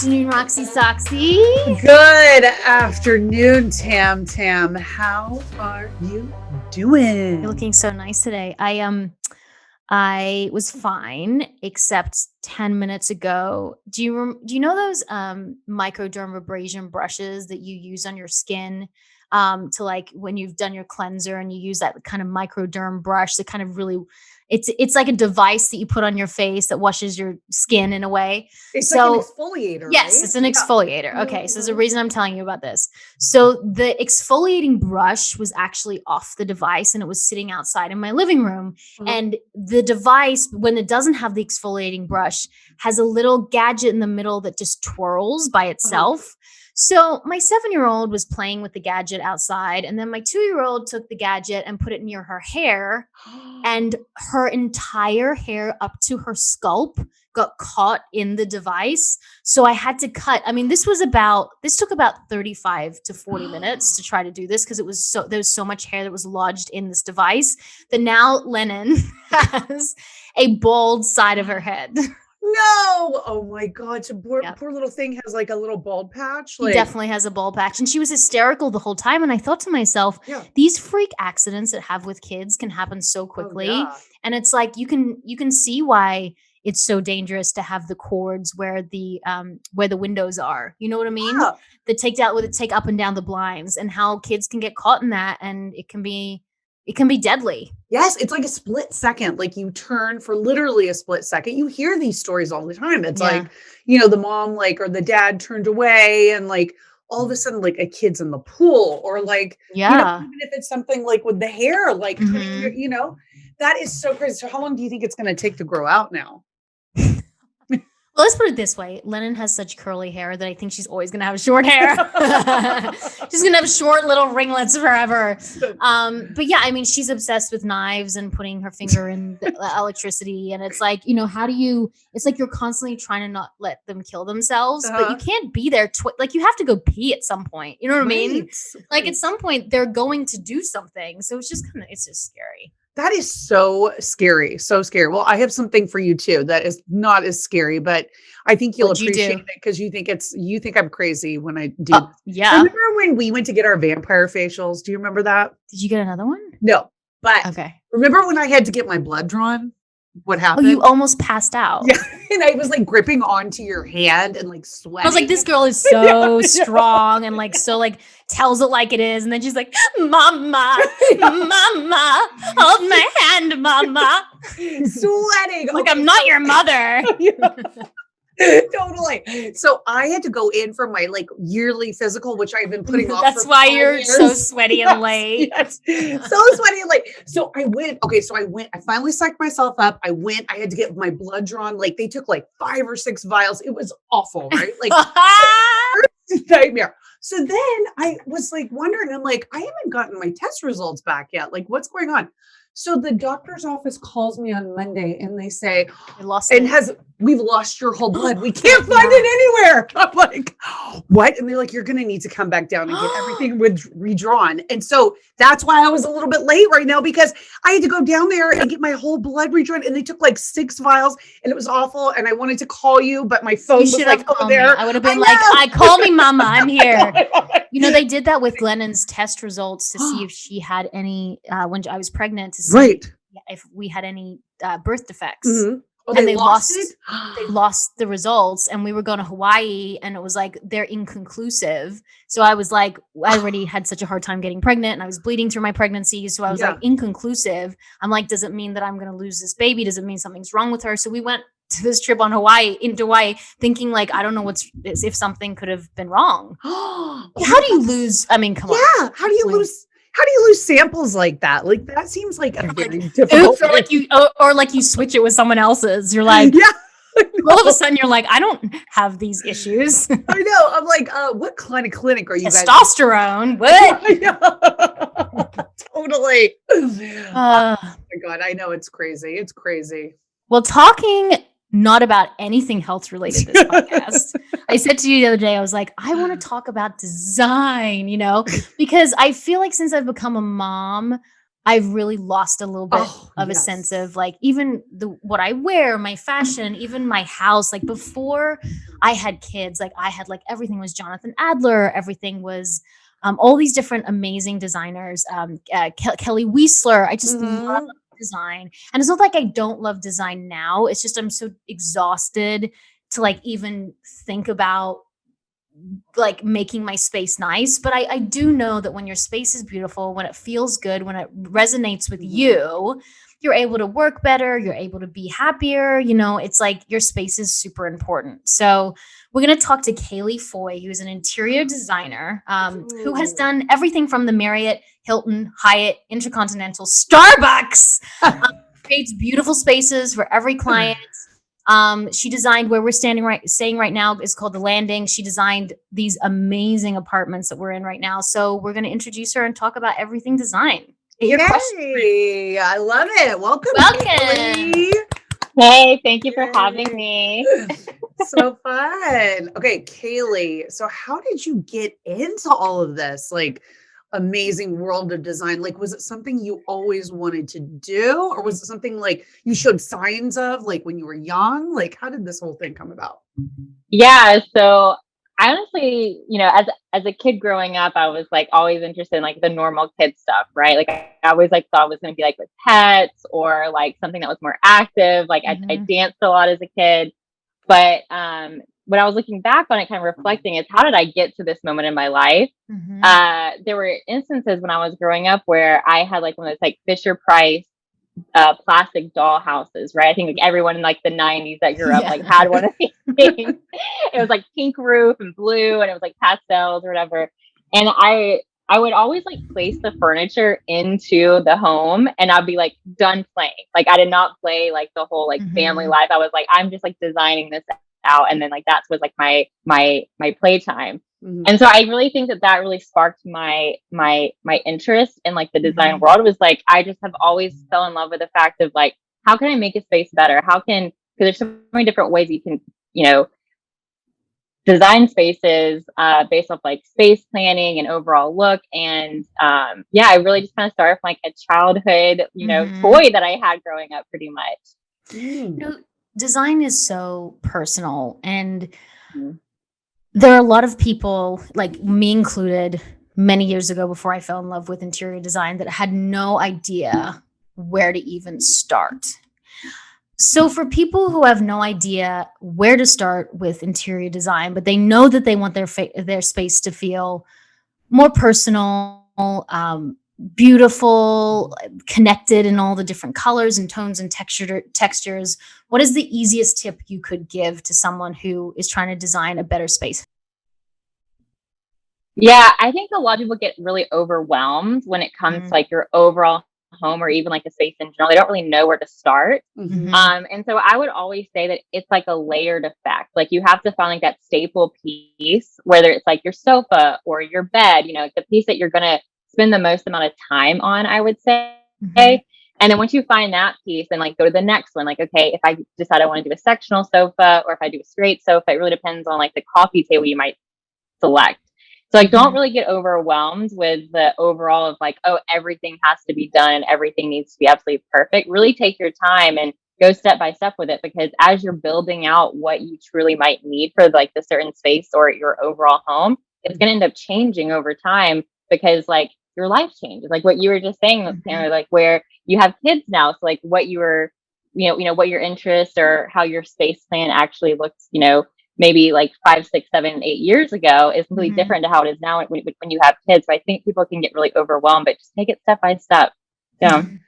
afternoon, Roxy Soxy. Good afternoon, Tam Tam. How are you doing? You're looking so nice today. I was fine, except 10 minutes ago. Do you know those microdermabrasion brushes that you use on your skin to like when you've done your cleanser and you use that kind of microderm brush that kind of really it's like a device that you put on your face that washes your skin in a way. It's like an exfoliator, Yes, right? it's an exfoliator. Okay, so there's a reason I'm telling you about this. So the exfoliating brush was actually off the device and it was sitting outside in my living room. And the device, when it doesn't have the exfoliating brush, has a little gadget in the middle that just twirls by itself. So my 7-year-old was playing with the gadget outside, and then my 2-year-old took the gadget and put it near her hair, and her entire hair up to her scalp got caught in the device. So I had to cut. I mean, this took about 35 to 40 minutes to try to do this because there was so much hair that was lodged in this device that now Lennon has a bald side of her head. No! Oh my God. So poor little thing has like a little bald patch. She definitely has a bald patch. And she was hysterical the whole time. And I thought to myself, these freak accidents that have with kids can happen so quickly. And it's like you can see why it's so dangerous to have the cords where the windows are. You know what I mean? That take up and down the blinds, and how kids can get caught in that, and it can be deadly. Yes, it's like a split second. Like you turn for literally a split second. You hear these stories all the time. It's like, the mom or the dad turned away and like all of a sudden like a kid's in the pool or like, even if it's something like with the hair, like, that is so crazy. So how long do you think it's going to take to grow out now? Well, let's put it this way. Lennon has such curly hair that I think she's always going to have short hair. She's going to have short little ringlets forever. But yeah, I mean, she's obsessed with knives and putting her finger in the electricity. And it's like, it's like you're constantly trying to not let them kill themselves, but you can't be there. Like you have to go pee at some point. You know what I mean? Like at some point they're going to do something. So it's just scary. That is so scary. So scary. Well, I have something for you too that is not as scary, but I think you'll appreciate it because you think I'm crazy when I do. Yeah. Remember when we went to get our vampire facials? Do you remember that? Did you get another one? No, but okay. Remember when I had to get my blood drawn? What happened? Oh, you almost passed out. Yeah. And I was like gripping onto your hand and like sweating. I was like, this girl is so strong and like so like tells it like it is. And then she's like, Mama, Mama, hold my hand, Mama. Sweating. Like, I'm not your mother. Totally. So I had to go in for my like yearly physical, which I've been putting off. That's why you're so sweaty and late. Yes. So sweaty and late. So I went. Okay. So I finally psyched myself up. I had to get my blood drawn. Like they took like 5 or 6 vials. It was awful, right? Like nightmare. So then I was like wondering, I'm like, I haven't gotten my test results back yet. Like what's going on? So the doctor's office calls me on Monday and they say, we've lost your whole blood. We can't find it anywhere. I'm like, what? And they're like, you're going to need to come back down and get everything redrawn. And so that's why I was a little bit late right now because I had to go down there and get my whole blood redrawn. And they took like 6 vials and it was awful. And I wanted to call you, but my phone was like over there. I would have been call me Mama. I'm here. They did that with Glennon's test results to see if she had any, when I was pregnant, to see if we had any birth defects. Mm-hmm. Oh, and they lost it? They lost the results, and we were going to Hawaii, and it was like they're inconclusive. So I was like, I already had such a hard time getting pregnant, and I was bleeding through my pregnancy. So I was like, inconclusive. I'm like, does it mean that I'm going to lose this baby? Does it mean something's wrong with her? So we went to this trip into Hawaii, thinking like, I don't know if something could have been wrong. How do you lose? I mean, come on. Yeah. How do you lose samples like that? Like that seems like a very difficult. Or like you switch it with someone else's. You're like, all of a sudden you're like, I don't have these issues. I know. I'm like, what kind of clinic are you guys? Testosterone. What? Totally. Oh my God. I know it's crazy. It's crazy. Well, talking not about anything health related this podcast. I said to you the other day, I was like, I want to talk about design, because I feel like since I've become a mom, I've really lost a little bit Oh, of a sense yes. of like even what I wear, my fashion, even my house. Like before I had kids, like I had like everything was Jonathan Adler, everything was all these different amazing designers. Kelly Weisler. I just love Mhm. design, and it's not like I don't love design now. It's just I'm so exhausted to like even think about like making my space nice. But I do know that when your space is beautiful, when it feels good, when it resonates with Mhm. you, you're able to work better, you're able to be happier. You know, it's like your space is super important. So we're going to talk to Kaleigh Foy, who's an interior designer who has Ooh. done everything from the Marriott, Hilton, Hyatt, Intercontinental, Starbucks. Creates beautiful spaces for every client. She designed where we're staying right now is called the Landing. She designed these amazing apartments that we're in right now. So we're going to introduce her and talk about everything design. Get your question. Yay! I love it. Welcome, Welcome. Kaylee. Hey, thank you for having Yay. me. So fun. Okay, Kaylee. So how did you get into all of this? Like amazing world of design. Like, was it something you always wanted to do? Or was it something like you showed signs of like when you were young? Like, how did this whole thing come about? Yeah, so I honestly, as a kid growing up, I was like always interested in like the normal kid stuff, right? Like I always like thought it was going to be like with pets or like something that was more active. Like I Mhm, danced a lot as a kid, but when I was looking back on it, kind of reflecting, is how did I get to this moment in my life? mhm. There were instances when I was growing up where I had like one of those like Fisher Price plastic doll houses, right? I think like everyone in like the 90s that grew up Yeah. like had one of these things. It was like pink roof and blue and it was like pastels or whatever. And I would always like place the furniture into the home and I'd be like done playing. Like I did not play like the whole like family Mhm, life. I was like, I'm just like designing this out. And then like that was like my playtime. Mhm. And so I really think that that really sparked my interest in like the design mhm, world. It was like I just have always fell in love with the fact of like how can I make a space better? How can, because there's so many different ways you can, you know, design spaces based off like space planning and overall look. And yeah, I really just kind of started from like a childhood, mhm. toy that I had growing up pretty much. Mm. You know, design is so personal, and Mhm. there are a lot of people, like me included, many years ago before I fell in love with interior design that had no idea where to even start. So, for people who have no idea where to start with interior design, but they know that they want their space to feel more personal, beautiful, connected in all the different colors and tones and textures, what is the easiest tip you could give to someone who is trying to design a better space? Yeah, I think a lot of people get really overwhelmed when it comes to Mm, like your overall home or even like a space in general. They don't really know where to start. Mhm. mhm, And so I would always say that it's like a layered effect. Like you have to find like that staple piece, whether it's like your sofa or your bed, like the piece that you're going to spend the most amount of time on, I would say. mhm, And then once you find that piece, then like go to the next one. Like, okay, if I decide I want to do a sectional sofa or if I do a straight sofa, it really depends on like the coffee table you might select. So like don't mhm, really get overwhelmed with the overall of like, oh, everything has to be done and everything needs to be absolutely perfect. Really take your time and go step by step with it, because as you're building out what you truly might need for like the certain space or your overall home, it's going to end up changing over time, because like your life changes. Like what you were just saying, mhm, Tanner, like where you have kids now. So like what you were, what your interests or how your space plan actually looks, maybe like 5, 6, 7, 8 years ago is completely mhm. different to how it is now when you have kids. So I think people can get really overwhelmed, but just take it step by step. Yeah. Mhm.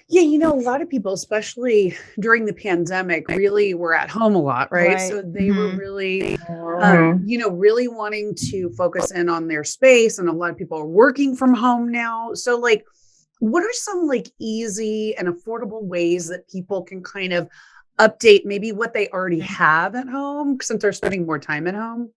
Yeah, a lot of people, especially during the pandemic, really were at home a lot, right? Right. So they were Mhm. really, Mhm. really wanting to focus in on their space. And a lot of people are working from home now. So, like, what are some like easy and affordable ways that people can kind of update maybe what they already have at home since they're spending more time at home?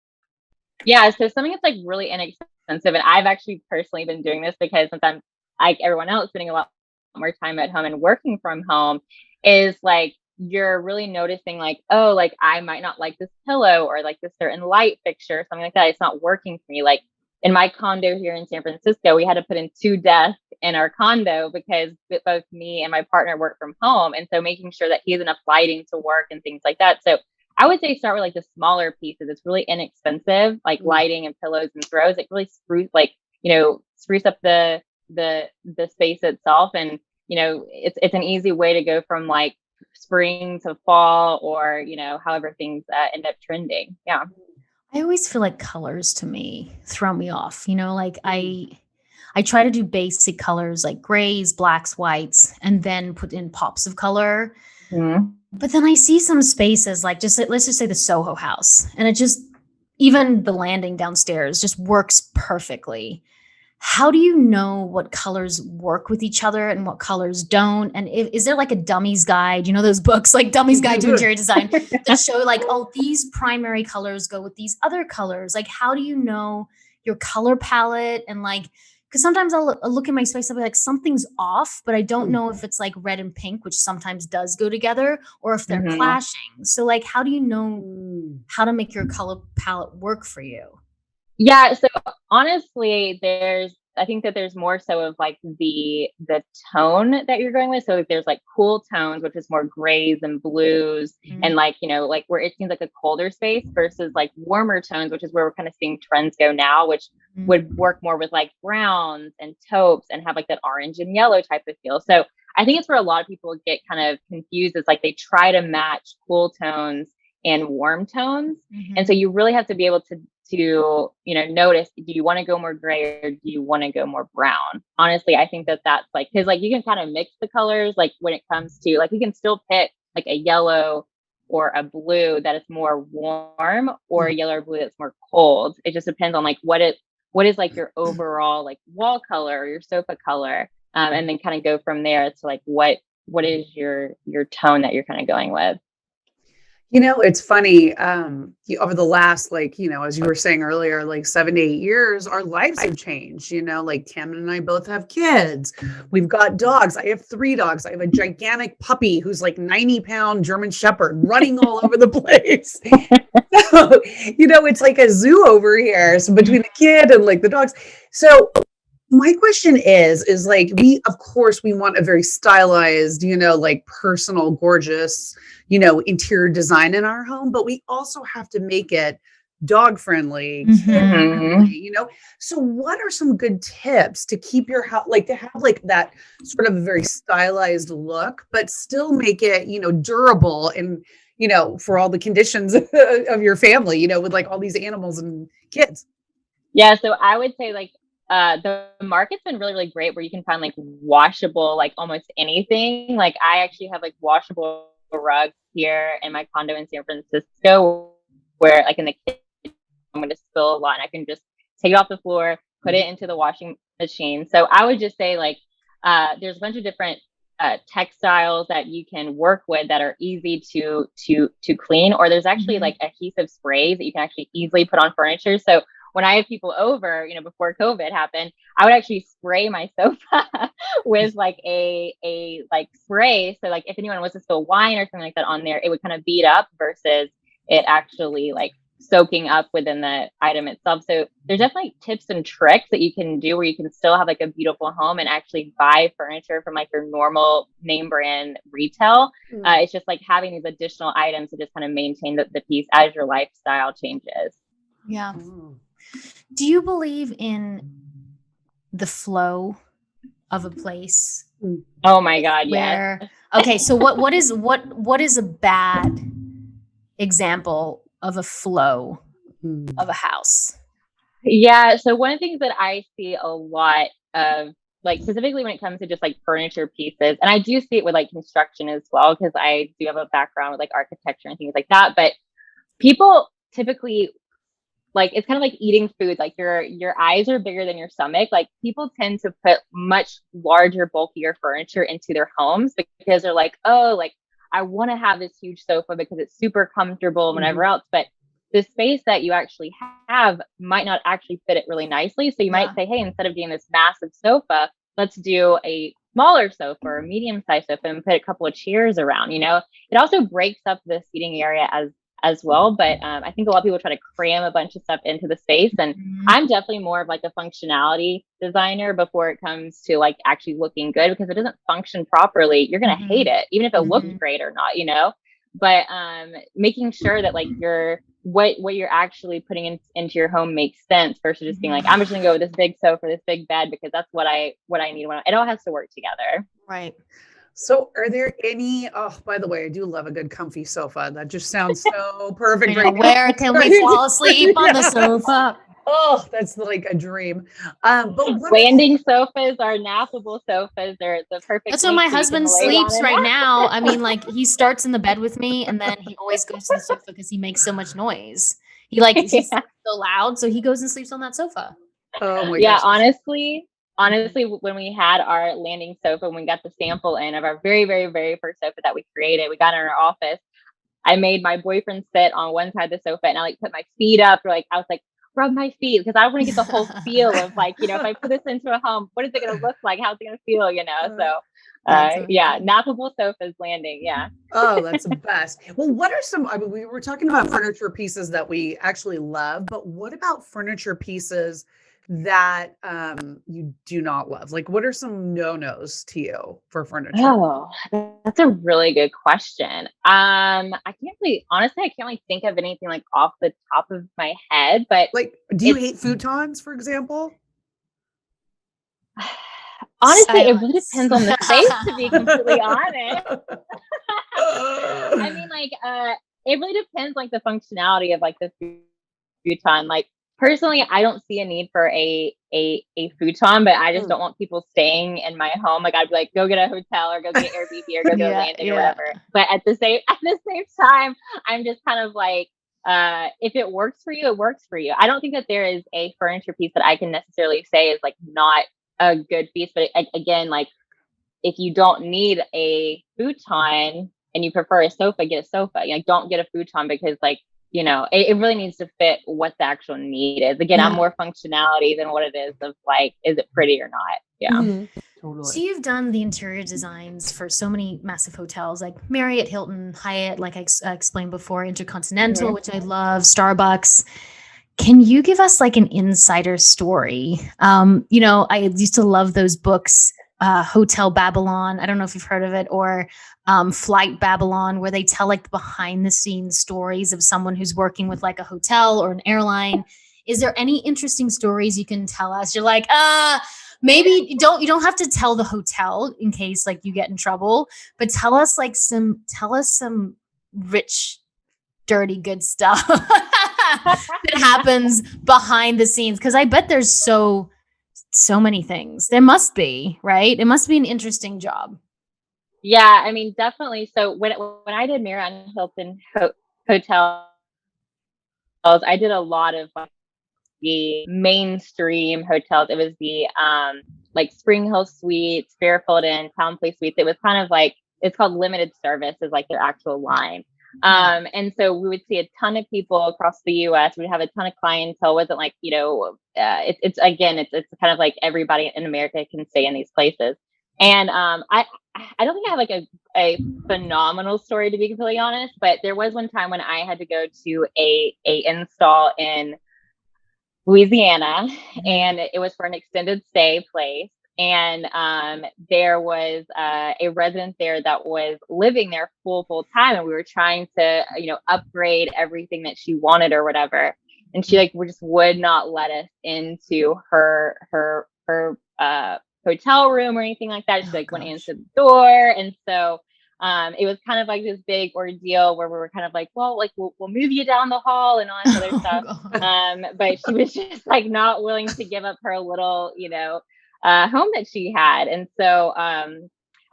Yeah. So something that's like really inexpensive, and I've actually personally been doing this because since I'm like everyone else spending a lot more time at home and working from home, is like you're really noticing like, oh, like I might not like this pillow or like this certain light fixture, something like that. It's not working for me. Like in my condo here in San Francisco, we had to put in 2 desks in our condo because both me and my partner work from home. And so making sure that he has enough lighting to work and things like that. So I would say start with like the smaller pieces. It's really inexpensive, like lighting and pillows and throws. It really spruce up the space itself. And, it's an easy way to go from like spring to fall, or, however things end up trending. Yeah. I always feel like colors to me throw me off. Like I try to do basic colors like grays, blacks, whites, and then put in pops of color. Mhm. But then I see some spaces like let's just say the Soho house, and it just, even the landing downstairs just works perfectly. How do you know what colors work with each other and what colors don't? And is there like a dummies guide? Those books like Dummies Guide to Interior Design that show like, oh, these primary colors go with these other colors. Like, how do you know your color palette? And like, because sometimes I'll look at my space, I'll be like, something's off, but I don't know if it's like red and pink, which sometimes does go together, or if they're clashing. So like, how do you know how to make your color palette work for you? Yeah. So honestly, I think that there's more so of like the tone that you're going with. So there's like cool tones, which is more grays and blues, and like, like where it seems like a colder space, versus like warmer tones, which is where we're kind of seeing trends go now, which would work more with like browns and taupes and have like that orange and yellow type of feel. So I think it's where a lot of people get kind of confused. Is like they try to match cool tones and warm tones. And so you really have to be able to notice, do you want to go more gray or do you want to go more brown? Honestly, I think that that's like, because like you can kind of mix the colors, like when it comes to like, you can still pick like a yellow or a blue that is more warm, or a yellow or blue that's more cold. It just depends on like what is like your overall like wall color or your sofa color, and then kind of go from there to like what is your tone that you're kind of going with. It's funny. Over the last, as you were saying earlier, like 7 to 8 years, our lives have changed. Like Tammin and I both have kids. We've got dogs. I have 3 dogs. I have a gigantic puppy who's like 90-pound German Shepherd running all over the place. So, it's like a zoo over here. So between the kid and like the dogs. So my question is like, of course, we want a very stylized, like personal, gorgeous, interior design in our home, but we also have to make it dog friendly, kid friendly, So what are some good tips to keep your house, like to have like that sort of a very stylized look, but still make it, durable and, for all the conditions of your family, with like all these animals and kids? Yeah. So I would say like, the market's been really, really great where you can find like washable, like almost anything. Like I actually have like washable rugs here in my condo in San Francisco, where like in the kitchen, I'm going to spill a lot and I can just take it off the floor, put it into the washing machine. So I would just say like, there's a bunch of different textiles that you can work with that are easy to clean, or there's actually like adhesive sprays that you can actually easily put on furniture. So when I have people over, before COVID happened, I would actually spray my sofa with like a like spray. So like if anyone was to spill wine or something like that on there, it would kind of bead up versus it actually like soaking up within the item itself. So there's definitely tips and tricks that you can do where you can still have like a beautiful home and actually buy furniture from like your normal name brand retail. It's just like having these additional items to just kind of maintain the piece as your lifestyle changes. Yeah. Do you believe in the flow of a place? Oh my God, yeah. Okay, so what is a bad example of a flow of a house? Yeah, so one of the things that I see a lot of, like specifically when it comes to just like furniture pieces, and I do see it with like construction as well, because I do have a background with like architecture and things like that, but people typically, like it's kind of like eating food, like your eyes are bigger than your stomach. Like people tend to put much larger, bulkier furniture into their homes because they're like, oh, like I want to have this huge sofa because it's super comfortable and whatever else. But the space that you actually have might not actually fit it really nicely. So you might say, hey, instead of doing this massive sofa, let's do a smaller sofa or a medium-sized sofa and put a couple of chairs around. It also breaks up the seating area as well. But I think a lot of people try to cram a bunch of stuff into the space, and I'm definitely more of like a functionality designer before it comes to like actually looking good, because if it doesn't function properly, you're going to hate it, even if it looks great or not, you know. But making sure that like what you're actually putting into your home makes sense versus just being like, I'm just gonna go with this big sofa, this big bed, because that's what I need. It all has to work together. Right. So are there any, oh, by the way, I do love a good comfy sofa. That just sounds so perfect right now. Where can we fall asleep on the sofa? Oh, that's like a dream. But what Landing sofas are nappable sofas. They're the perfect. That's where my husband sleeps right now. I mean, like he starts in the bed with me, and then he always goes to the sofa because he makes so much noise. He's so loud, so he goes and sleeps on that sofa. Oh my yeah, gosh. honestly, when we had our landing sofa, when we got the sample in of our very, very, very first sofa that we created, we got in our office. I made my boyfriend sit on one side of the sofa, and I like put my feet up, or like I was like, rub my feet, because I want to get the whole feel of like, you know, if I put this into a home, what is it going to look like? How's it going to feel? You know, so yeah, nappable sofas landing. Yeah. Oh, that's the best. Well, what are some, I mean, we were talking about furniture pieces that we actually love, but what about furniture pieces that you do not love? Like, what are some no-nos to you for furniture? Oh, that's a really good question. I can't really think of anything like off the top of my head, but Like, do you hate futons, for example? Honestly, it really depends on the space, to be completely honest. I mean, like, it really depends, like, the functionality of like the futon. Like, personally, I don't see a need for a futon, but I just don't want people staying in my home. Like, I'd be like, go get a hotel or go get an Airbnb or go get a landing or whatever. But at the same time, I'm just kind of like, if it works for you, it works for you. I don't think that there is a furniture piece that I can necessarily say is like not a good piece. But again, like, if you don't need a futon and you prefer a sofa, get a sofa. Like, don't get a futon, because like, you know, it really needs to fit what the actual need is. Again, I'm more functionality than what it is of like, is it pretty or not? Yeah. Totally. So you've done the interior designs for so many massive hotels like Marriott, Hilton, Hyatt, like I explained before, Intercontinental, which I love, Starbucks. Can you give us like an insider story? You know, I used to love those books, Hotel Babylon. I don't know if you've heard of it, or Flight Babylon, where they tell like behind the scenes stories of someone who's working with like a hotel or an airline. Is there any interesting stories you can tell us? You're like, maybe you don't have to tell the hotel in case like you get in trouble, but tell us some rich, dirty, good stuff that happens behind the scenes. Cause I bet there's so many things. There must be, right? It must be an interesting job. Yeah, I mean, definitely. So when I did Marriott and Hilton hotels, I did a lot of like the mainstream hotels. It was the like Spring Hill Suites, Fairfield Inn, Town Place Suites. It was kind of like, it's called limited service, is like their actual line. And so we would see a ton of people across the US. We'd have a ton of clientele. It wasn't like, you know, it's kind of like everybody in America can stay in these places. And I don't think I have like a phenomenal story, to be completely honest, but there was one time when I had to go to a install in Louisiana, and it was for an extended stay place. And there was a resident there that was living there full time, and we were trying to, you know, upgrade everything that she wanted or whatever. And she like just would not let us into her hotel room or anything like that. She like wouldn't answer the door, and so it was kind of like this big ordeal where we were kind of like, well, like we'll move you down the hall and all this other stuff. But she was just like not willing to give up her little, you know, home that she had. And so I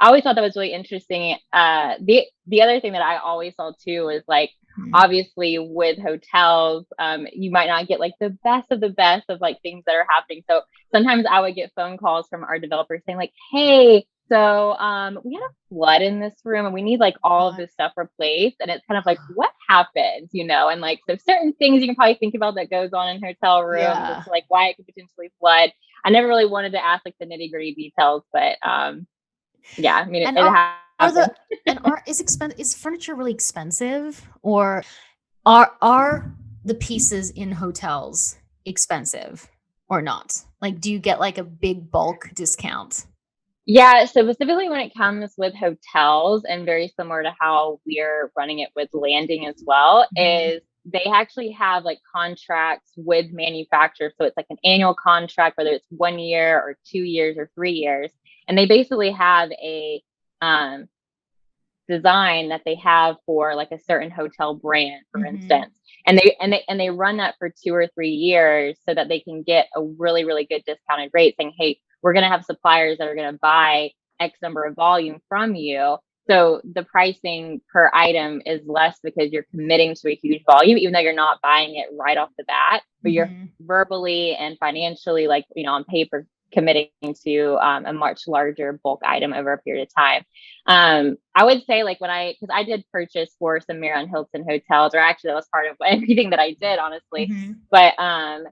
always thought that was really interesting. The other thing that I always saw too is like, obviously with hotels, you might not get like the best of like things that are happening. So sometimes I would get phone calls from our developers saying like, hey, so we had a flood in this room and we need like all of this stuff replaced. And it's kind of like, what happened, you know? And like, so certain things you can probably think about that goes on in hotel rooms, like why it could potentially flood. I never really wanted to ask like the nitty gritty details, but yeah, I mean, is furniture really expensive, or Are the pieces in hotels expensive or not? Like, do you get like a big bulk discount? Yeah, so specifically when it comes with hotels, and very similar to how we're running it with landing as well, Mhm. is they actually have like contracts with manufacturers. So it's like an annual contract, whether it's 1 year or 2 years or 3 years. And they basically have a um, design that they have for like a certain hotel brand, for Mhm. instance. And they run that for 2 or 3 years so that they can get a really, really good discounted rate, saying, hey, we're going to have suppliers that are going to buy X number of volume from you. So the pricing per item is less because you're committing to a huge volume, even though you're not buying it right off the bat, but you're Mhm. verbally and financially, like, on paper, committing to a much larger bulk item over a period of time. I would say, like, because I did purchase for some Marriott and Hilton hotels, or actually that was part of everything that I did, honestly. Mhm. But I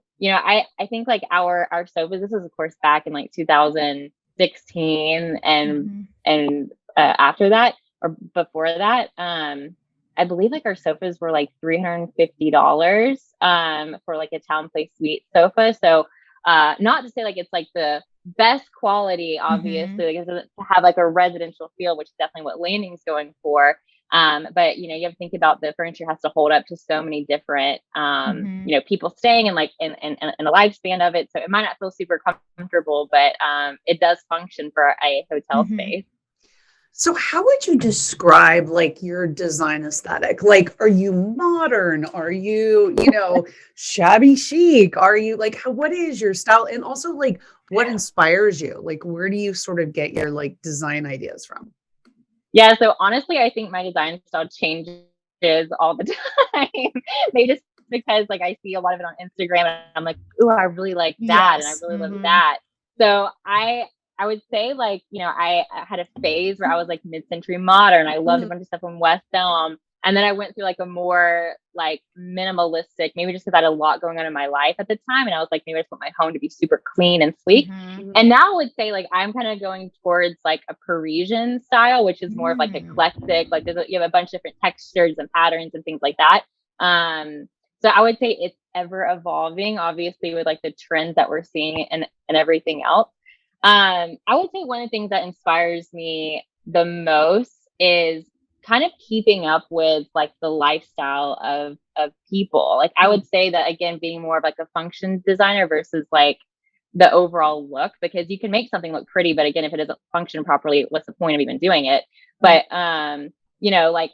think like our sofas. This was of course back in like 2016, and Mhm. after that or before that, I believe like our sofas were like $350 for like a town place suite sofa. So not to say like it's like the best quality, Mhm. obviously, like, to have like a residential feel, which is definitely what landing's going for. But you have to think about the furniture has to hold up to so many different Mhm. people staying, and like in the lifespan of it. So it might not feel super comfortable, but it does function for a hotel Mhm. space. So how would you describe like your design aesthetic? Like, are you modern? Are you, shabby chic? Are you like, what is your style? And also like, what inspires you? Like, where do you sort of get your like design ideas from? Yeah, so honestly, I think my design style changes all the time. Maybe just because like I see a lot of it on Instagram and I'm like, ooh, I really like that and I Yes. really love Mhm. that. So I would say, like, I had a phase where I was like mid-century modern. I loved a Mhm. bunch of stuff from West Elm. And then I went through like a more like minimalistic, maybe just because I had a lot going on in my life at the time. And I was like, maybe I just want my home to be super clean and sleek. Mhm. And now I would say like I'm kind of going towards like a Parisian style, which is more of like Mm. eclectic. Like you have a bunch of different textures and patterns and things like that. So I would say it's ever evolving, obviously, with like the trends that we're seeing and everything else. I would say one of the things that inspires me the most is kind of keeping up with like the lifestyle of people. Like I Mhm. would say that, again, being more of like a function designer versus like the overall look, because you can make something look pretty, but again, if it doesn't function properly, what's the point of even doing it? Mhm. But like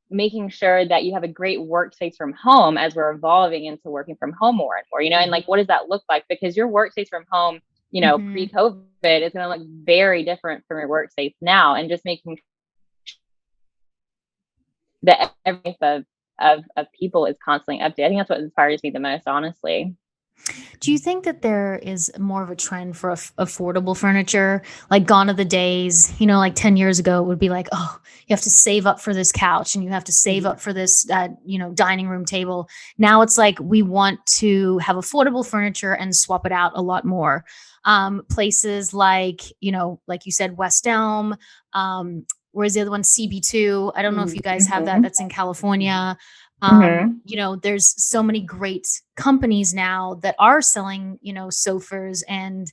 making sure that you have a great workspace from home, as we're evolving into working from home more and more, and Mhm. like what does that look like? Because your workspace from home, Mhm. pre-COVID, is going to look very different from your workspace now, and just making that every of people is constantly updated. I think that's what inspires me the most, honestly. Do you think that there is more of a trend for affordable furniture? Like, gone are the days, like 10 years ago, it would be like, oh, you have to save up for this couch and you have to save Mhm. up for this, dining room table. Now it's like we want to have affordable furniture and swap it out a lot more. Places like, like you said, West Elm, where's the other one? CB2. I don't know if you Mhm. guys have that. Hmm. That's in California. Hmm. There's so many great companies now that are selling, sofas and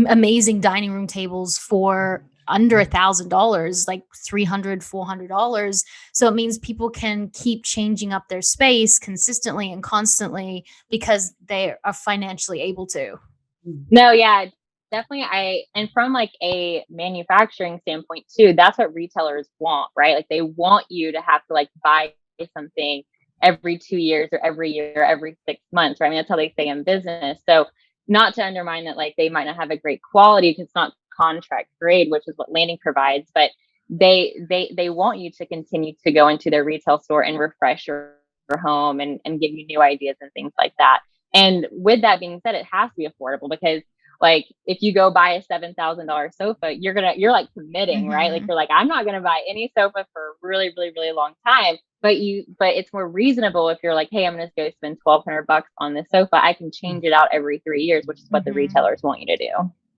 amazing dining room tables for under $1,000, like 300, $400. So it means people can keep changing up their space consistently and constantly because they are financially able to. Mhm. No, yeah, definitely. And from like a manufacturing standpoint too, that's what retailers want, right? Like they want you to have to like buy something every 2 years or every year, or every 6 months, right? I mean, that's how they stay in business. So not to undermine that, like they might not have a great quality because it's not contract grade, which is what landing provides, but they want you to continue to go into their retail store and refresh your home, and give you new ideas and things like that. And with that being said, it has to be affordable, because like if you go buy a $7,000 sofa, you're like committing, right? Like Hmm. you're like, I'm not gonna buy any sofa for a really, really, really long time. But it's more reasonable if you're like, hey, I'm gonna go spend $1,200 on this sofa. I can change it out every 3 years, which is what the Hmm. retailers want you to do.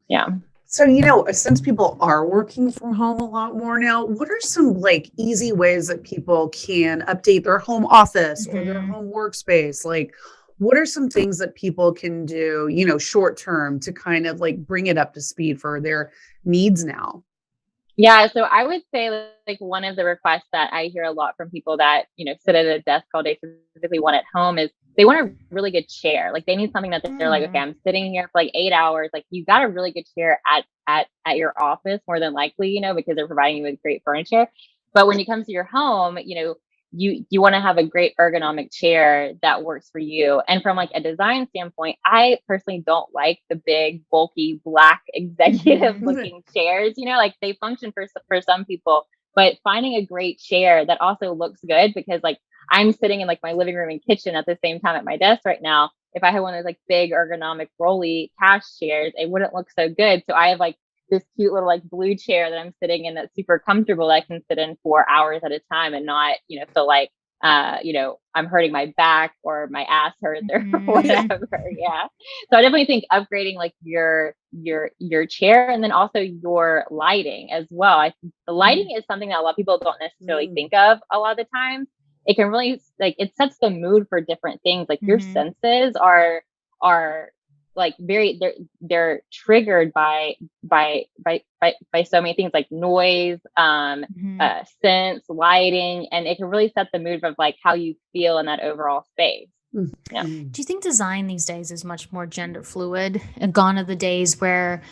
Yeah. So, since people are working from home a lot more now, what are some like easy ways that people can update their home office or their Mhm. home workspace? Like, what are some things that people can do, short term to kind of like bring it up to speed for their needs now? Yeah, so I would say like one of the requests that I hear a lot from people that, sit at a desk all day, specifically one at home, is they want a really good chair. Like they need something that they're like, okay, Mm. I'm sitting here for like 8 hours. Like you got a really good chair at your office more than likely, because they're providing you with great furniture. But when it comes to your home, you want to have a great ergonomic chair that works for you. And from like a design standpoint, I personally don't like the big bulky black executive Mhm. looking chairs. Like they function for some people, but finding a great chair that also looks good, because like I'm sitting in like my living room and kitchen at the same time at my desk right now. If I had one of those like big ergonomic rolly cash chairs, it wouldn't look so good. So I have like this cute little like blue chair that I'm sitting in that's super comfortable that I can sit in for hours at a time and not, feel like I'm hurting my back or my ass hurts or Mhm. whatever. Yeah. So I definitely think upgrading like your chair, and then also your lighting as well. I think the lighting is something that a lot of people don't necessarily Mm, think of a lot of the times. It can really like it sets the mood for different things. Like your Mhm. senses are like they're triggered by so many things like noise, Mhm. sense, lighting, and it can really set the mood of like how you feel in that overall space. mm, Yeah. mm. Do you think design these days is much more gender fluid? And gone are the days where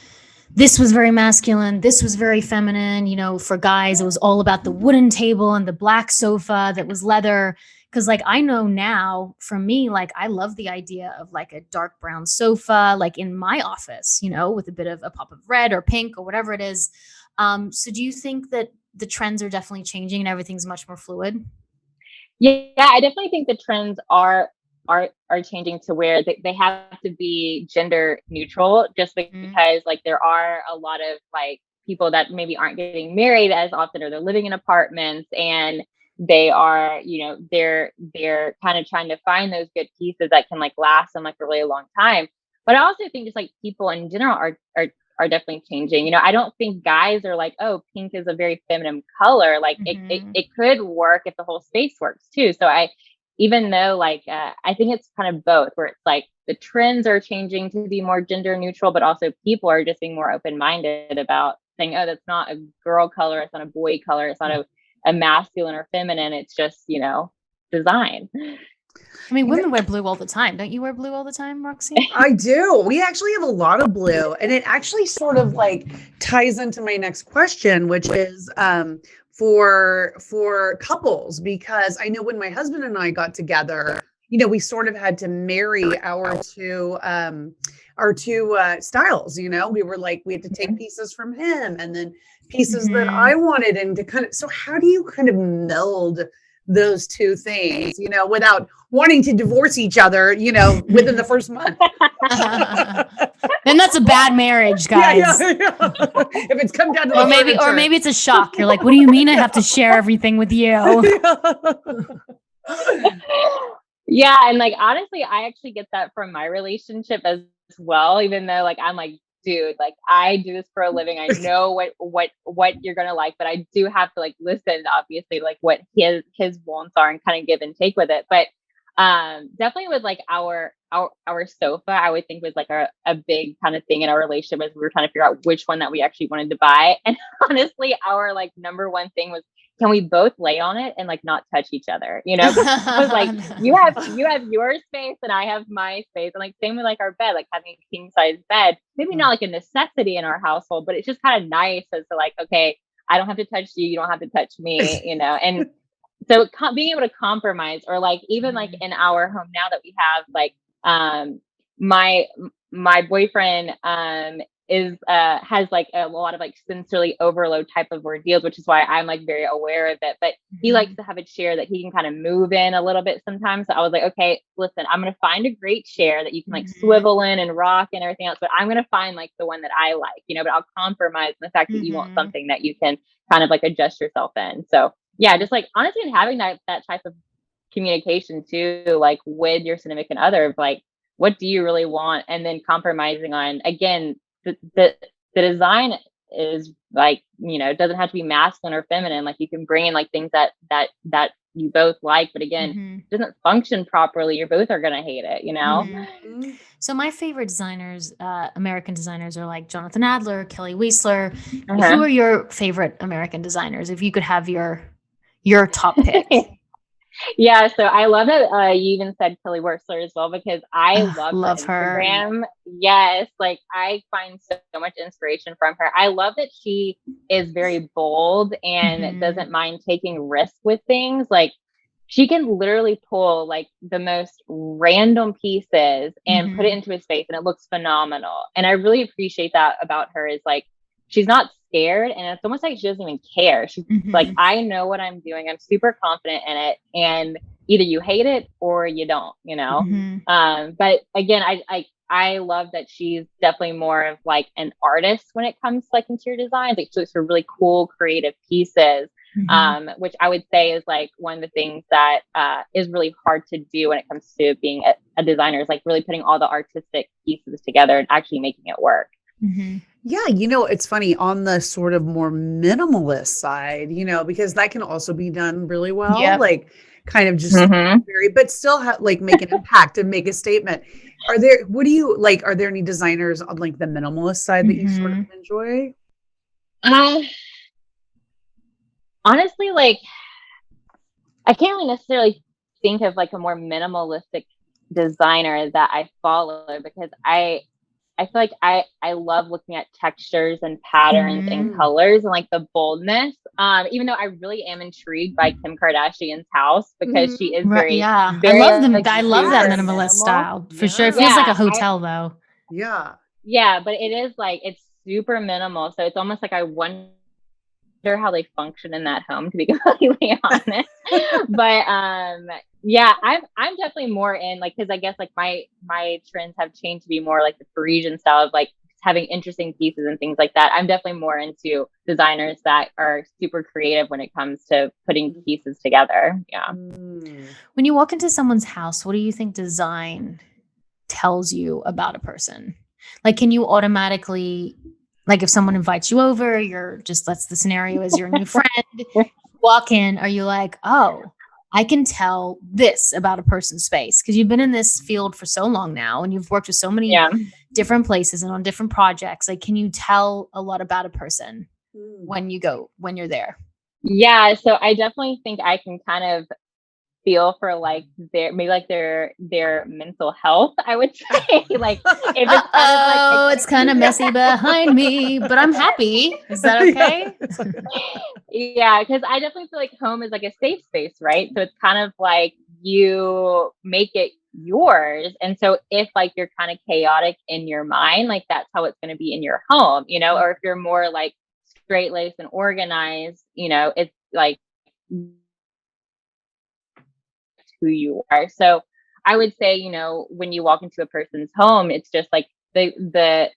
this was very masculine, this was very feminine. For guys, it was all about the wooden table and the black sofa that was leather. Cause like I know now for me, like I love the idea of like a dark brown sofa, like in my office, with a bit of a pop of red or pink or whatever it is. So do you think that the trends are definitely changing and everything's much more fluid? Yeah, I definitely think the trends are changing to where they have to be gender neutral, just Mhm. because like there are a lot of like people that maybe aren't getting married as often, or they're living in apartments, and they are, they're kind of trying to find those good pieces that can like last them like a really long time. But I also think just like people in general are definitely changing. I don't think guys are like, oh, pink is a very feminine color. Like Mhm. it could work if the whole space works too. So even though like, I think it's kind of both, where it's like the trends are changing to be more gender neutral, but also people are just being more open minded about saying, oh, that's not a girl color. It's not a boy color. It's not a masculine or feminine. It's just, design. I mean, You know, women wear blue all the time. Don't you wear blue all the time, Roxy? I do. We actually have a lot of blue, and it actually sort of like ties into my next question, which is for couples, because I know when my husband and I got together, we sort of had to marry our two styles. We were like we had to take pieces from him and then pieces that Mhm. I wanted, and to kind of so how do you kind of meld those two things, without wanting to divorce each other, within the first month. Then that's a bad marriage, Yeah, yeah, guys. yeah. If it's come down to the Or maybe, or furniture. maybe it's a shock. You're like, what do you mean I have to share everything with you? Yeah, and like honestly, I actually get that from my relationship as well, even though like I'm like, dude, like I do this for a living. I know what you're gonna like, but I do have to like listen, obviously, like what his wants are and kind of give and take with it. But definitely with like our sofa, I would think was like a big kind of thing in our relationship as we were trying to figure out which one that we actually wanted to buy. And honestly, our like number one thing was, can we both lay on it and like not touch each other? Because I was like, you have your space and I have my space. And like same with like our bed, like having a king size bed, maybe not like a necessity in our household, but it's just kind of nice as to like, okay, I don't have to touch you, you don't have to touch me, and so being able to compromise, or like even like Mhm. in our home now that we have like my my boyfriend is has like a lot of like sensory overload type of ordeals, which is why I'm like very aware of it. But he likes Mhm. to have a chair that he can kind of move in a little bit sometimes. So I was like, okay, listen, I'm gonna find a great chair that you can like Mhm. swivel in and rock and everything else, but I'm gonna find like the one that I like, but I'll compromise in the fact that you want Mhm. something that you can kind of like adjust yourself in. So yeah, just like honestly, and having that type of communication too, like with your significant other, of like, what do you really want, and then compromising on again the the design is like, it doesn't have to be masculine or feminine. Like you can bring in like things that you both like, but again, it doesn't function properly. You both are going to hate it, Mhm. So my favorite designers, American designers, are like Jonathan Adler, Kelly Weisler. Uh-huh. Who are your favorite American designers? If you could have your top pick. Yeah, so I love that you even said Kelly Weisler as well, because I Love her her. Instagram. Yes, like I find so much inspiration from her. I love that she is very bold and doesn't mind taking risks with things. Like she can literally pull like the most random pieces and put it into a space and it looks phenomenal. And I really appreciate that about her, is like she's not scared, and it's almost like she doesn't even care. She's like, I know what I'm doing. I'm super confident in it. And either you hate it or you don't, but again, I love that she's definitely more of like an artist when it comes to like interior designs. Like she looks for really cool, creative pieces. Which I would say is like one of the things that is really hard to do when it comes to being a designer, is like really putting all the artistic pieces together and actually making it work. Yeah, it's funny on the sort of more minimalist side, because that can also be done really well. Yep. Like kind of just but still like make an impact and make a statement. Are there any designers on like the minimalist side that you sort of enjoy? Honestly, like I can't really necessarily think of like a more minimalistic designer that I follow, because I feel like I love looking at textures and patterns and colors and like the boldness. Even though I really am intrigued by Kim Kardashian's house, because she is very, very, I love them. like, I love that minimalist minimal style for sure. It feels like a hotel though. Yeah. Yeah, but it is like, it's super minimal. So it's almost like I wonder how they function in that home, to be completely honest. But yeah, I'm definitely more in like, because I guess like my trends have changed to be more like the Parisian style of like having interesting pieces and things like that. I'm definitely more into designers that are super creative when it comes to putting pieces together. Yeah. When you walk into someone's house, what do you think design tells you about a person? Like, can you automatically, like if someone invites you over, that's the scenario is you're a new friend, walk in, are you like, oh, I can tell this about a person's space? Because you've been in this field for so long now and you've worked with so many different places and on different projects. Like, can you tell a lot about a person when you're there? Yeah. So I definitely think I can kind of feel for like their mental health, I would say. Like if it's kind of it's kind of messy behind me, but I'm happy. Is that okay? Yeah, because I definitely feel like home is like a safe space, right? So it's kind of like you make it yours. And so if like you're kind of chaotic in your mind, like that's how it's going to be in your home, or if you're more like straight laced and organized, it's like who you are. So I would say, when you walk into a person's home, it's just like the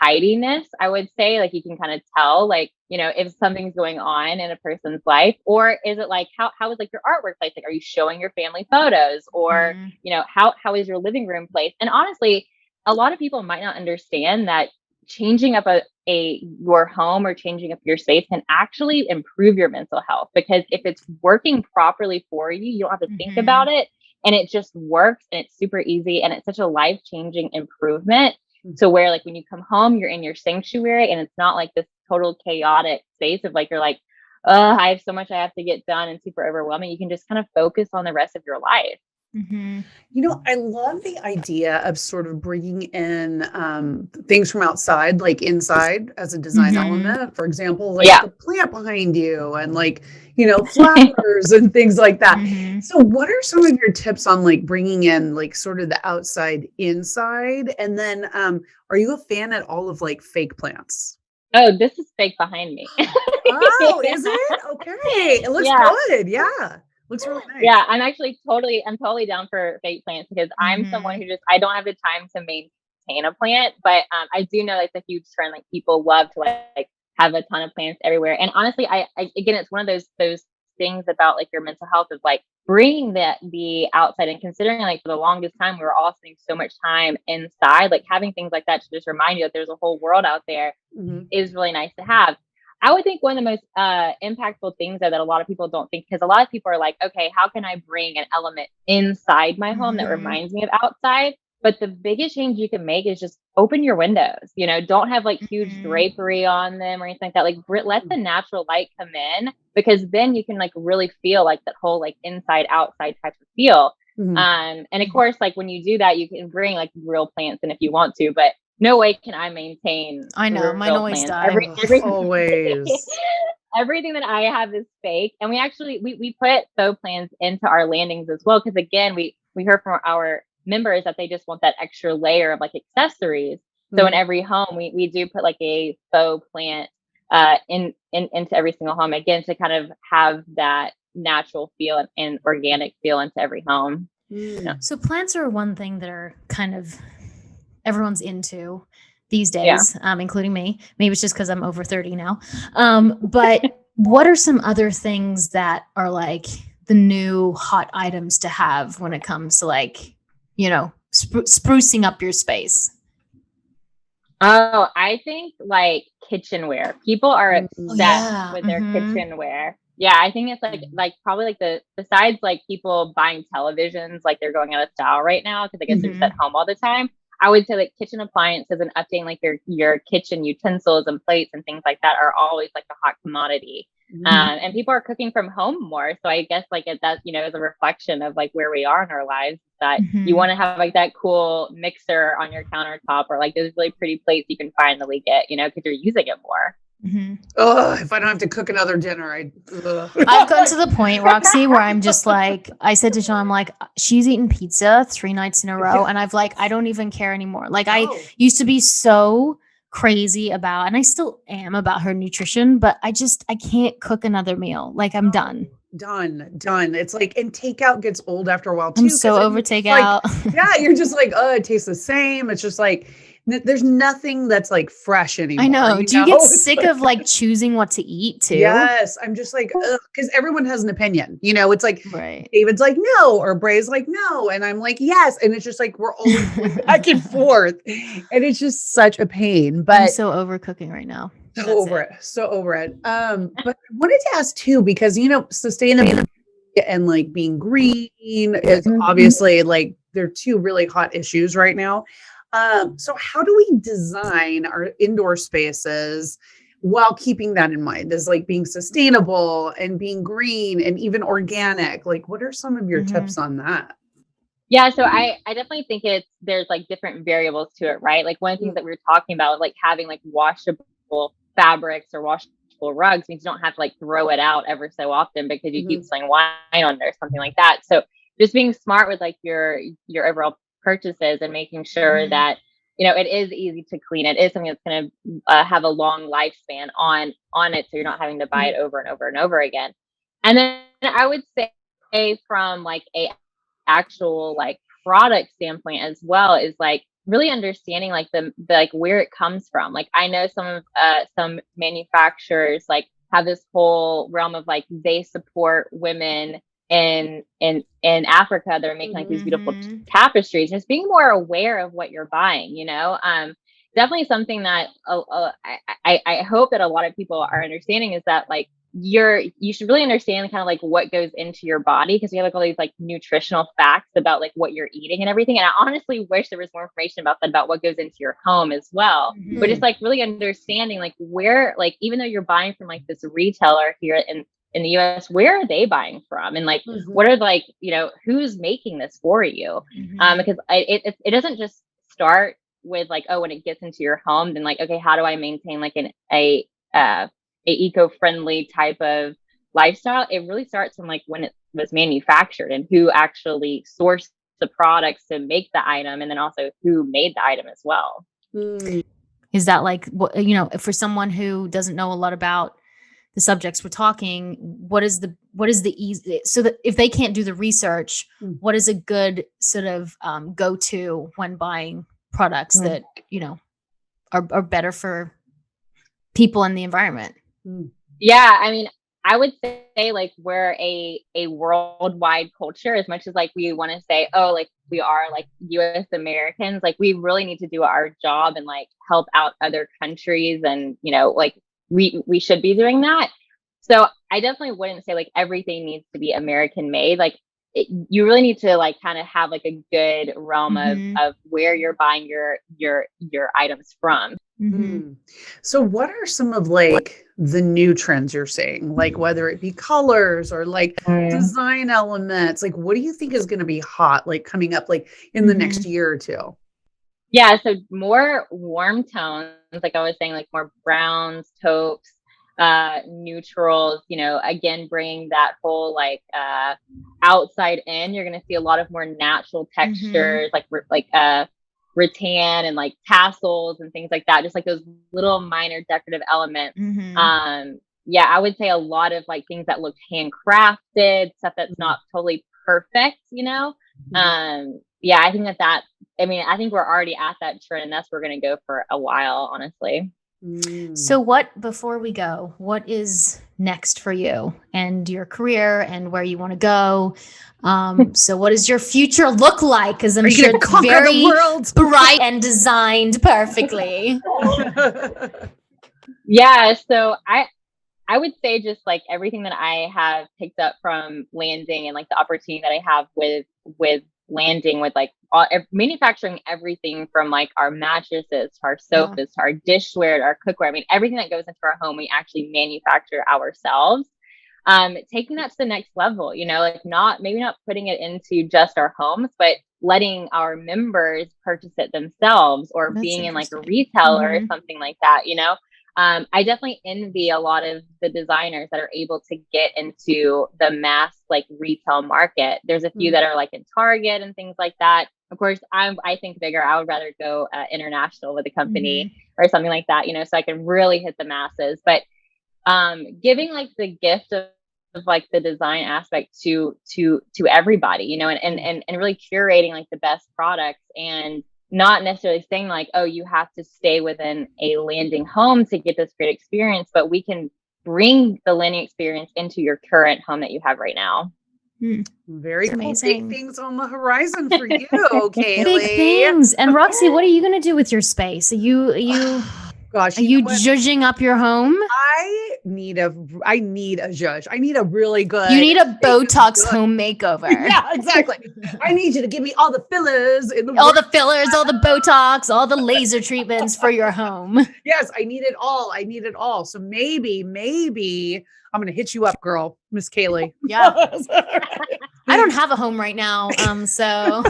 tidiness, I would say, like you can kind of tell, like, if something's going on in a person's life, or is it like, how is like your artwork place? Like, are you showing your family photos, or, how is your living room place? And honestly, a lot of people might not understand that changing up your home or changing up your space can actually improve your mental health, because if it's working properly for you, you don't have to think about it, and it just works, and it's super easy, and it's such a life-changing improvement. So where like when you come home, you're in your sanctuary, and it's not like this total chaotic space of like, you're like, I have so much I have to get done and super overwhelming. You can just kind of focus on the rest of your life. I love the idea of sort of bringing in things from outside, like inside as a design element. For example, like the plant behind you and like, flowers and things like that. So what are some of your tips on like bringing in like sort of the outside inside? And then are you a fan at all of like fake plants? Oh, this is fake behind me. Oh, is it? Okay. It looks good. Yeah. Looks really nice. Yeah, I'm totally down for fake plants, because I'm someone who I don't have the time to maintain a plant, but I do know it's a huge trend. Like people love to like have a ton of plants everywhere. And honestly, I again, it's one of those things about like your mental health is like bringing the outside, and considering like for the longest time we were all spending so much time inside, like having things like that to just remind you that there's a whole world out there is really nice to have. I would think one of the most impactful things that a lot of people don't think, because a lot of people are like, okay, how can I bring an element inside my home that reminds me of outside? But the biggest change you can make is just open your windows. You know, don't have like huge drapery on them or anything like that. Like let the natural light come in, because then you can like really feel like that whole like inside outside type of feel. And of course, like when you do that, you can bring like real plants in if you want to, but no way can I maintain. I know, mine always die. Always. Everything that I have is fake. And we actually, we put faux plants into our landings as well. Cause again, we heard from our members that they just want that extra layer of like accessories. So in every home, we do put like a faux plant into every single home, again, to kind of have that natural feel and organic feel into every home. Yeah. So plants are one thing that are kind of everyone's into these days, including me. Maybe it's just because I'm over 30 now. But what are some other things that are like the new hot items to have when it comes to like, you know, sprucing up your space? Oh, I think like kitchenware. People are obsessed with their kitchenware. Yeah, I think it's like probably like besides like people buying televisions, like they're going out of style right now because I guess they're just at home all the time. I would say like kitchen appliances and updating like your kitchen utensils and plates and things like that are always like a hot commodity. And people are cooking from home more. So I guess like that, you know, is a reflection of like where we are in our lives, that you want to have like that cool mixer on your countertop, or like those really pretty plates you can finally get, you know, because you're using it more. If I don't have to cook another dinner, I've gotten to the point, Roxy, where I'm just like, I said to Sean, I'm like, she's eaten pizza 3 nights in a row. And I've like, I don't even care anymore. Like I used to be so crazy about, and I still am about her nutrition, but I can't cook another meal. Like I'm done. It's like, and takeout gets old after a while too. I'm so over takeout. Like, you're just like, oh, it tastes the same. It's just like, there's nothing that's like fresh anymore. I know. Do you get sick of like choosing what to eat too? Yes. I'm just like, because everyone has an opinion, you know, it's like David's like, no, or Bray's like, no. And I'm like, yes. And it's just like, we're always going back and forth. And it's just such a pain, but I'm so over cooking right now. So over it. But I wanted to ask too, because, you know, sustainability and like being green is obviously like, they're two really hot issues right now. So how do we design our indoor spaces while keeping that in mind, as like being sustainable and being green and even organic? Like, what are some of your tips on that? Yeah, so I definitely think there's like different variables to it, right? Like one of the things that we were talking about, like having like washable fabrics or washable rugs means you don't have to like throw it out ever so often because you keep spilling wine on there or something like that. So just being smart with like your overall purchases and making sure that, you know, it is easy to clean. It is something that's going to have a long lifespan on it, so you're not having to buy it over and over and over again. And then I would say from like a actual like product standpoint as well, is like really understanding like the like where it comes from. Like I know some manufacturers like have this whole realm of like they support women in Africa that are making like these beautiful tapestries. Just being more aware of what you're buying, you know. Definitely something that I hope that a lot of people are understanding is that like you should really understand kind of like what goes into your body, because we have like all these like nutritional facts about like what you're eating and everything. And I honestly wish there was more information about that, about what goes into your home as well. But just like really understanding like where, like, even though you're buying from like this retailer here in the US, where are they buying from? And like, what are like, you know, who's making this for you? Because it doesn't just start with like, oh, when it gets into your home, then like, okay, how do I maintain like a eco-friendly type of lifestyle? It really starts from like when it was manufactured and who actually sourced the products to make the item, and then also who made the item as well. Is that like, what, you know, for someone who doesn't know a lot about the subjects we're talking, what is the easy, so that if they can't do the research, what is a good sort of go-to when buying products that, you know, are better for people and the environment? Yeah, I mean, I would say like we're a worldwide culture as much as like we want to say, oh, like we are like US Americans, like we really need to do our job and like help out other countries. And, like we should be doing that. So I definitely wouldn't say like everything needs to be American made. Like you really need to like kind of have like a good realm of where you're buying your items from. So what are some of like the new trends you're seeing, like whether it be colors or like design elements? Like what do you think is going to be hot, like coming up like in the next year or two? Yeah, so more warm tones, like I was saying, like more browns, taupes, neutrals, again, bringing that whole like outside in. You're going to see a lot of more natural textures, like rattan and like tassels and things like that, just like those little minor decorative elements. Yeah, I would say a lot of like things that look handcrafted, stuff that's not totally perfect, yeah, I think I think we're already at that trend, and that's where we're going to go for a while, honestly. So before we go, what is next for you and your career and where you want to go? So what does your future look like? Because I'm sure it's very bright and designed perfectly. Yeah, so I would say just like everything that I have picked up from landing and like the opportunity that I have with landing with like manufacturing everything from like our mattresses to our sofas to our dishware to our cookware. I mean, everything that goes into our home, we actually manufacture ourselves. Taking that to the next level, like maybe not putting it into just our homes, but letting our members purchase it themselves, or being in like a retailer or something like that, I definitely envy a lot of the designers that are able to get into the mass like retail market. There's a few that are like in Target and things like that. Of course, I think bigger. I would rather go international with a company or something like that, so I can really hit the masses. But giving like the gift of like the design aspect to everybody, and really curating like the best products, and not necessarily saying like, oh, you have to stay within a landing home to get this great experience, but we can bring the landing experience into your current home that you have right now. Very cool. Big things on the horizon for you, Kaleigh. Big things. And Roxy, what are you going to do with your space? Are you Gosh, are you zhuzhing up your home? I need a zhuzh. I need a really good. You need a Botox home makeover. Yeah, exactly. I need you to give me all the fillers all the Botox, all the laser treatments for your home. Yes, I need it all. So maybe I'm going to hit you up, girl, Miss Kaleigh. Yeah. I don't have a home right now. So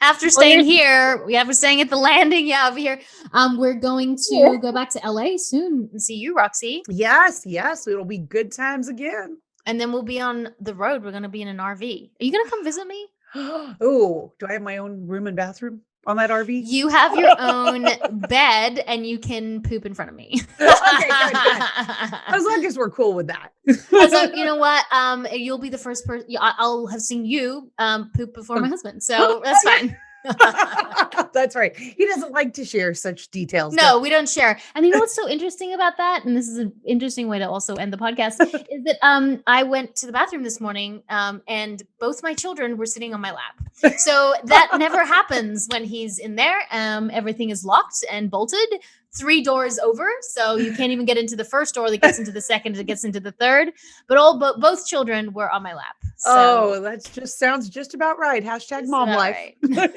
after staying at the landing, over here, we're going to go back to LA soon and see you, Roxy. Yes. It'll be good times again. And then we'll be on the road. We're going to be in an RV. Are you going to come visit me? Oh, do I have my own room and bathroom on that RV? You have your own bed and you can poop in front of me. Okay, good. As long as we're cool with that. So you know what? You'll be the first person. I'll have seen you poop before my husband. So that's fine. That's right. He doesn't like to share such details. No, we don't share. And you know what's so interesting about that? And this is an interesting way to also end the podcast is that I went to the bathroom this morning and both my children were sitting on my lap. So that never happens when he's in there. Everything is locked and bolted 3 doors over. So you can't even get into the first door that gets into the second, that gets into the third. But both children were on my lap. So that sounds just about right. # mom life. Right.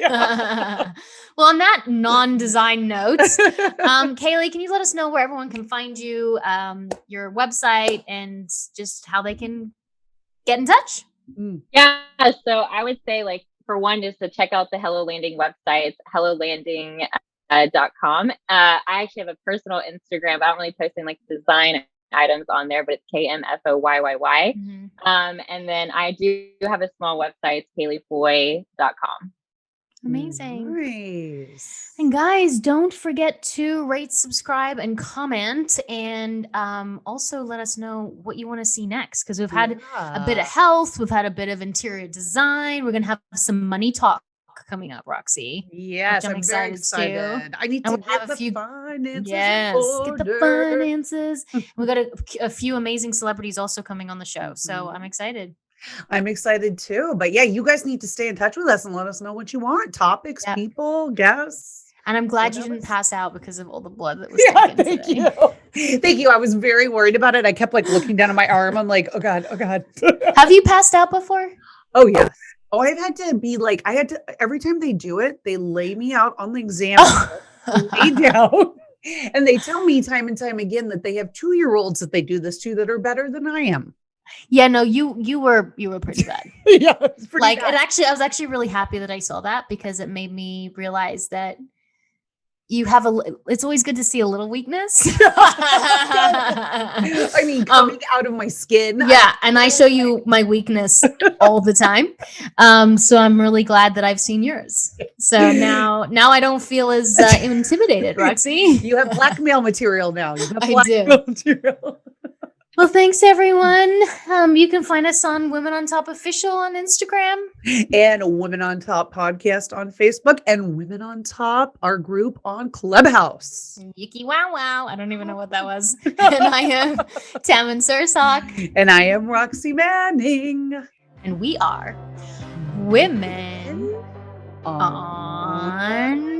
Well, on that non-design note, Kaleigh, can you let us know where everyone can find you, your website, and just how they can get in touch? Yeah. So I would say, like, for one, just to check out the Hello Landing website. It's hellolanding.com. I actually have a personal Instagram, but I don't really post any like design items on there, but it's KMFOYYY. And then I do have a small website, KaleighFoy.com. Amazing. Nice. And guys, don't forget to rate, subscribe, and comment. And also let us know what you want to see next, because we've had a bit of health. We've had a bit of interior design. We're going to have some money talk coming up, Roxy. Yes, I'm I'm very excited too. excited. I need And to we have get a the few- finances in Yes, get the order. finances. We got a few amazing celebrities also coming on the show, so I'm excited. I'm excited too. But yeah, you guys need to stay in touch with us and let us know what you want. Topics, Yeah. people, guests. And I'm glad you Whatever. didn't pass out because of all the blood that was Yeah, taken thank today. you. Thank you. I was very worried about it. I kept like looking down at my arm. I'm like, oh God, oh God. Have you passed out before? Oh yes. Oh, I've had to be like, I had to, every time they do it, they lay me out on the exam, lay down, and they tell me time and time again that they have 2-year-olds that they do this to that are better than I am. Yeah, no, you were pretty bad. Yeah, it's pretty Like bad. I was actually really happy that I saw that because it made me realize that you have it's always good to see a little weakness. I mean, coming out of my skin. Yeah, and I show you my weakness all the time. So I'm really glad that I've seen yours. So now I don't feel as intimidated, Roxy. You have blackmail material now. You have I do. blackmail material. Well, thanks everyone. You can find us on Women on Top Official on Instagram. And Women on Top podcast on Facebook and Women on Top, our group on Clubhouse. Yicky wow wow. I don't even know what that was. And I am Tammin Sursock. And I am Roxy Manning. And we are Women on